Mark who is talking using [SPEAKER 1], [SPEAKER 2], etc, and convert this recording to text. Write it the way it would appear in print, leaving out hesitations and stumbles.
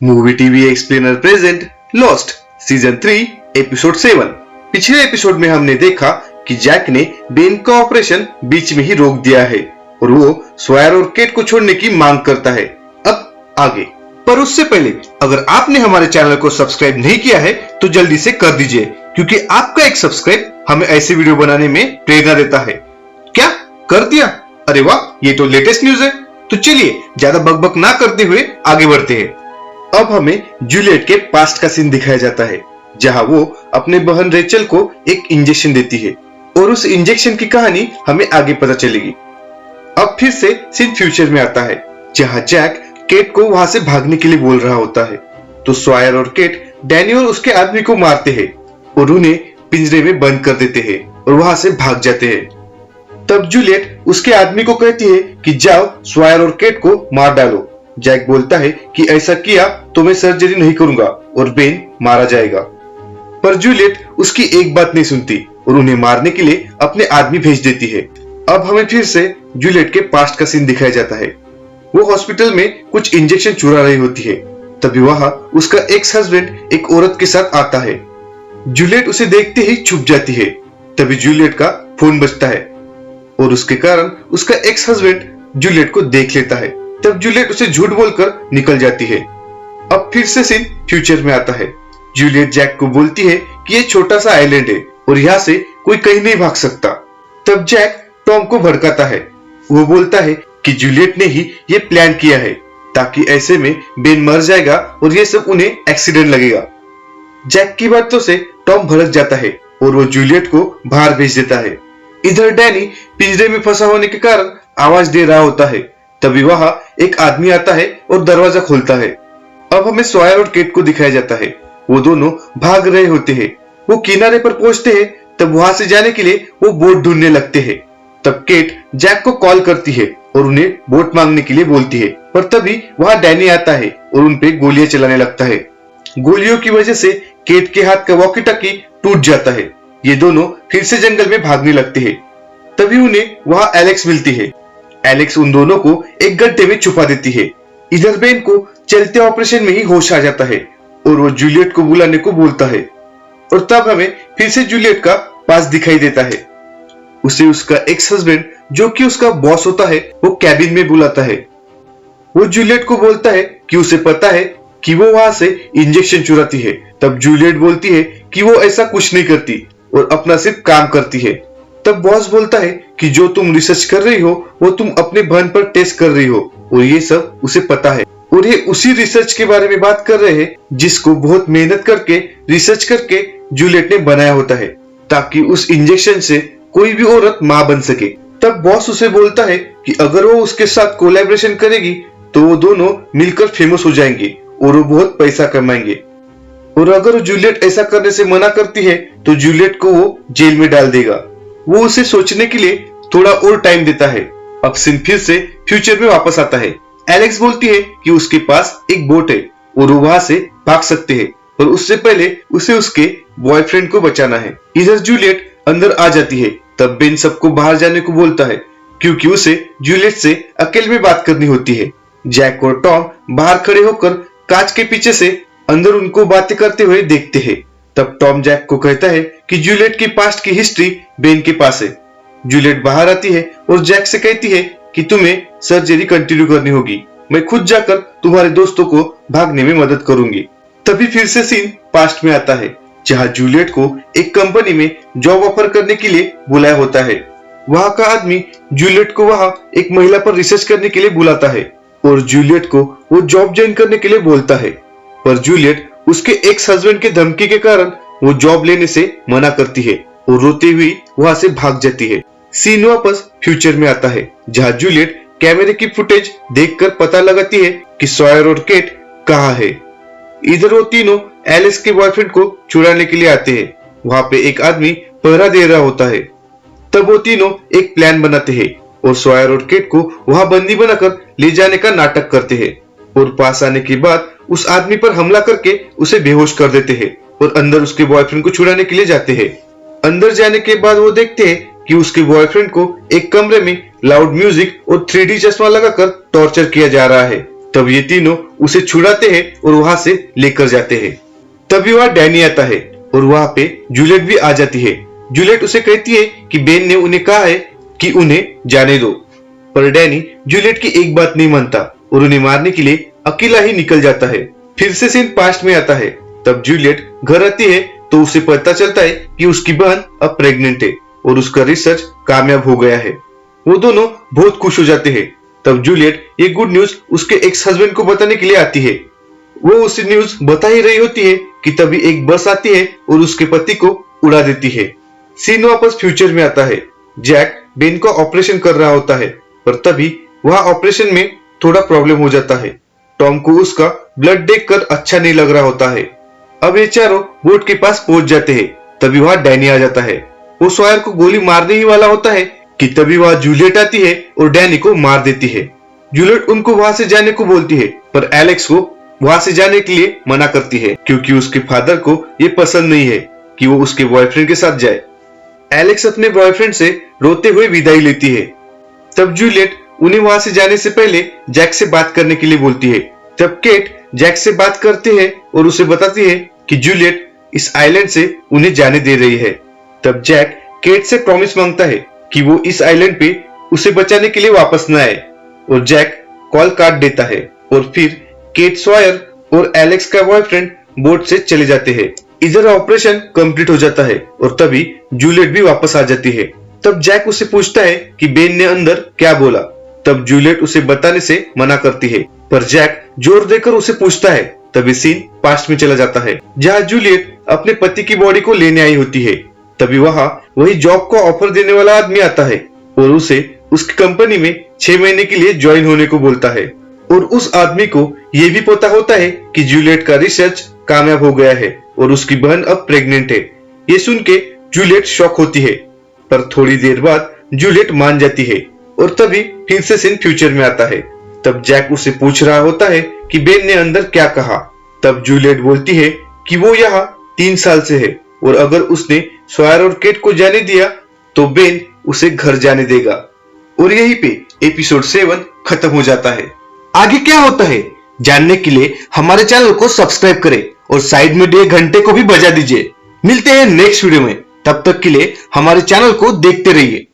[SPEAKER 1] Movie TV explainer present lost season 3 episode 7। पिछले episode में हमने देखा कि जैक ने बेन का ऑपरेशन बीच में ही रोक दिया है और वो स्वैर और केट को छोड़ने की मांग करता है। अब आगे, पर उससे पहले अगर आपने हमारे चैनल को सब्सक्राइब नहीं किया है तो जल्दी से कर दीजिए, क्योंकि आपका एक सब्सक्राइब हमें ऐसे वीडियो बनाने में प्रेरणा देता है। क्या कर दिया? अरे वाह, ये तो लेटेस्ट न्यूज है। तो चलिए ज्यादा बकबक ना करते हुए आगे बढ़ते हैं। अब हमें जूलियट के पास्ट का सीन दिखाया जाता है, जहां वो अपने बहन रेचल को एक इंजेक्शन देती है और उस इंजेक्शन की कहानी हमें आगे पता चलेगी। अब फिर से सीन फ्यूचर में आता है, जहां जैक केट को वहां से भागने के लिए बोल रहा होता है। तो स्वैर और केट डैनी और उसके आदमी को मारते हैं और उन्हें पिंजरे में बंद कर देते हैं और वहां से भाग जाते हैं। तब जूलियट उसके आदमी को कहती है कि जाओ स्वैर और केट को मार डालो। जैक बोलता है कि ऐसा किया तो मैं सर्जरी नहीं करूंगा और बेन मारा जाएगा, पर जूलियट उसकी एक बात नहीं सुनती और उन्हें मारने के लिए अपने आदमी भेज देती है। अब हमें फिर से जूलियट के पास्ट का सीन दिखाया जाता है। वो हॉस्पिटल में कुछ इंजेक्शन चुरा रही होती है। तभी वहां उसका एक्स हस्बैंड एक औरत के साथ आता है। जूलियट उसे देखते ही छुप जाती है। तभी जूलियट का फोन बजता है और उसके कारण उसका एक्स हस्बैंड जूलियट को देख लेता है। तब जूलियट उसे झूठ बोलकर निकल जाती है। अब फिर से सीन फ्यूचर में आता है। जूलियट जैक को बोलती है कि ये छोटा सा आइलैंड है और यहाँ से कोई कहीं नहीं भाग सकता। तब जैक टॉम को भड़काता है। वो बोलता है कि जूलियट ने ही ये प्लान किया है, ताकि ऐसे में बेन मर जाएगा और ये सब उन्हें एक्सीडेंट लगेगा। जैक की बातों से टॉम भड़क जाता है और वो जूलियट को बाहर भेज देता है। इधर डैनी पिंजरे में फंसा होने के कारण आवाज दे रहा होता है। तभी वहां एक आदमी आता है और दरवाजा खोलता है। अब हमें स्वैर और केट को दिखाया जाता है। वो दोनों भाग रहे होते हैं। वो किनारे पर पहुंचते हैं। तब वहां से जाने के लिए वो बोट ढूंढने लगते हैं। तब केट जैक को कॉल करती है और उन्हें बोट मांगने के लिए बोलती है, पर तभी वहां डैनी आता है और उन पे गोलियां चलाने लगता है। गोलियों की वजह से केट के हाथ का वॉकी टॉकी टूट जाता है। ये दोनों फिर से जंगल में भागने लगते हैं। तभी उन्हें वहां एलेक्स मिलती है। एलेक्स उन दोनों को एक गड्ढे में छुपा देती है। इधर बेन को चलते ऑपरेशन में ही होश आ जाता है और वो जूलियट को बुलाने को बोलता है। और तब हमें फिर से जूलियट का पास दिखाई देता है। उसे उसका एक्स हस्बैंड, जो कि उसका बॉस होता है, वो कैबिन में बुलाता है। वो जूलियट को बोलता है कि उसे पता है कि वो वहां से इंजेक्शन चुराती है। तब जूलियट बोलती है कि वो ऐसा कुछ नहीं करती और अपना सिर्फ काम करती है। तब बॉस बोलता है कि जो तुम रिसर्च कर रही हो वो तुम अपने बहन पर टेस्ट कर रही हो और ये सब उसे पता है। और ये उसी रिसर्च के बारे में बात कर रहे हैं जिसको बहुत मेहनत करके रिसर्च करके जूलियट ने बनाया होता है, ताकि उस इंजेक्शन से कोई भी औरत मां बन सके। तब बॉस उसे बोलता है कि अगर वो उसके साथ कोलैबोरेशन करेगी तो वो दोनों मिलकर फेमस हो जाएंगे और वो बहुत पैसा कमाएंगे। और अगर जूलियट ऐसा करने से मना करती है तो जूलियट को वो जेल में डाल देगा। वो उसे सोचने के लिए थोड़ा और टाइम देता है। अब सीन फिर से फ्यूचर में वापस आता है। एलेक्स बोलती है कि उसके पास एक बोट है और वो वहां से भाग सकते हैं, पर उससे पहले उसे उसके बॉयफ्रेंड को बचाना है। इधर जूलियट अंदर आ जाती है। तब बेन सबको बाहर जाने को बोलता है, क्योंकि उसे जूलियट से अकेले में बात करनी होती है। जैक और टॉम बाहर खड़े होकर कांच के पीछे से अंदर उनको बातें करते हुए देखते हैं। तब टॉम जैक को कहता है कि जूलियट की पास्ट की हिस्ट्री बेन के पास है। जूलियट बाहर आती है और जैक से कहती है कि तुम्हें सर्जरी कंटिन्यू करनी होगी। मैं खुद जाकर तुम्हारे दोस्तों को भागने में मदद करूंगी। तभी फिर से सीन पास्ट में आता है, जहां जूलियट को एक कंपनी में जॉब ऑफर करने के लिए बुलाया होता है। वहां का आदमी जूलियट को वहां एक महिला पर रिसर्च करने के लिए बुलाता है और जूलियट को वो जॉब ज्वाइन करने के लिए बोलता है, पर जूलियट उसके एक्स हस्बैंड के धमकी के कारण वो जॉब लेने से मना करती है और रोती हुई वहां से भाग जाती है। सीन वापस फ्यूचर में आता है, जहां जूलियट कैमरे की फुटेज देखकर पता लगाती है कि स्वैर और केट कहाँ है। इधर वो तीनों एलिस के बॉयफ्रेंड को छुड़ाने के लिए आते हैं। वहां पे एक आदमी पहरा दे रहा होता है। तब वो तीनों एक प्लान बनाते हैं और स्वैर और केट को वहां बंदी बनाकर ले जाने का नाटक करते हैं और पास आने के बाद उस आदमी पर हमला करके उसे बेहोश कर देते हैं और अंदर उसके बॉयफ्रेंड को छुड़ाने के लिए जाते हैं। अंदर जाने के बाद वो देखते हैं कि उसके बॉयफ्रेंड को एक कमरे में लाउड म्यूजिक और 3D चश्मा लगाकर टॉर्चर किया जा रहा है। तब ये तीनों उसे छुड़ाते हैं और वहां से लेकर जाते हैं। तभी वहां डैनी आता है और वहां पे जूलियट भी आ जाती है। जूलियट उसे कहती है कि बेन ने उन्हें कहा है कि उन्हें जाने दो, पर डैनी जूलियट की एक बात नहीं मानता और उन्हें मारने के लिए अकेला ही निकल जाता है। फिर से सीन पास्ट में आता है। तब जूलियट घर आती है तो उसे पता चलता है कि उसकी बहन अब प्रेग्नेंट है और उसका रिसर्च कामयाब हो गया है। वो दोनों बहुत खुश हो जाते हैं। तब जूलियट ये गुड न्यूज उसके एक्स हस्बैंड को बताने के लिए आती है। वो उसे न्यूज बता ही रही होती है कि तभी एक बस आती है और उसके पति को उड़ा देती है। सीन वापस फ्यूचर में आता है। जैक बेन का ऑपरेशन कर रहा होता है, पर तभी वहां ऑपरेशन में थोड़ा प्रॉब्लम हो जाता है। टॉम को उसका ब्लड देखकर अच्छा नहीं लग रहा होता है। अब ये चारों बोट के पास पहुंच जाते हैं। तभी वहां डैनी आ जाता है। वो सॉयर को गोली मारने ही वाला होता है कि तभी वहां जूलियट आती है और डैनी को मार देती है। जूलियट उनको वहां से जाने को बोलती है, पर एलेक्स को वहां से जाने के लिए मना करती है क्योंकि उसके फादर को ये पसंद नहीं है कि वो उसके बॉयफ्रेंड के साथ जाए। एलेक्स अपने बॉयफ्रेंड से रोते हुए विदाई लेती है। तब जूलियट उन्हें वहां से जाने से पहले जैक से बात करने के लिए बोलती है। तब केट जैक से बात करती है और उसे बताती है कि जूलियट इस आइलैंड से उन्हें जाने दे रही है। तब जैक केट से प्रॉमिस मांगता है कि वो इस आइलैंड पे उसे बचाने के लिए वापस न आए और जैक कॉल काट देता है और फिर केट, सॉयर और एलेक्स का बॉयफ्रेंड बोट से चले जाते हैं। इधर ऑपरेशन कंप्लीट हो जाता है और तभी जूलियट भी वापस आ जाती है। तब जैक उसे पूछता है कि बेन ने अंदर क्या बोला। तब जूलियट उसे बताने से मना करती है, पर जैक जोर देकर उसे पूछता है। तभी सीन पास्ट में चला जाता है जहां जूलियट अपने पति की बॉडी को लेने आई होती है। तभी वहां वही जॉब का ऑफर देने वाला आदमी आता है और उसे उसकी कंपनी में 6 महीने के लिए ज्वाइन होने को बोलता है। और उस आदमी को यह भी पता होता है कि जूलियट का रिसर्च कामयाब हो गया है और उसकी बहन अब प्रेग्नेंट है। ये सुन के जूलियट शॉक होती है, पर थोड़ी देर बाद जूलियट मान जाती है और तभी फिर से सीन फ्यूचर में आता है। तब जैक उसे पूछ रहा होता है कि बेन ने अंदर क्या कहा। तब जूलियट बोलती है कि वो यहाँ 3 साल से है और अगर उसने सॉयर और केट को जाने दिया तो बेन उसे घर जाने देगा। और यहीं पे एपिसोड 7 खत्म हो जाता है। आगे क्या होता है जानने के लिए हमारे चैनल को सब्सक्राइब करें और साइड में दिए घंटे को भी बजा दीजिए। मिलते हैं नेक्स्ट वीडियो में, तब तक के लिए हमारे चैनल को देखते रहिए।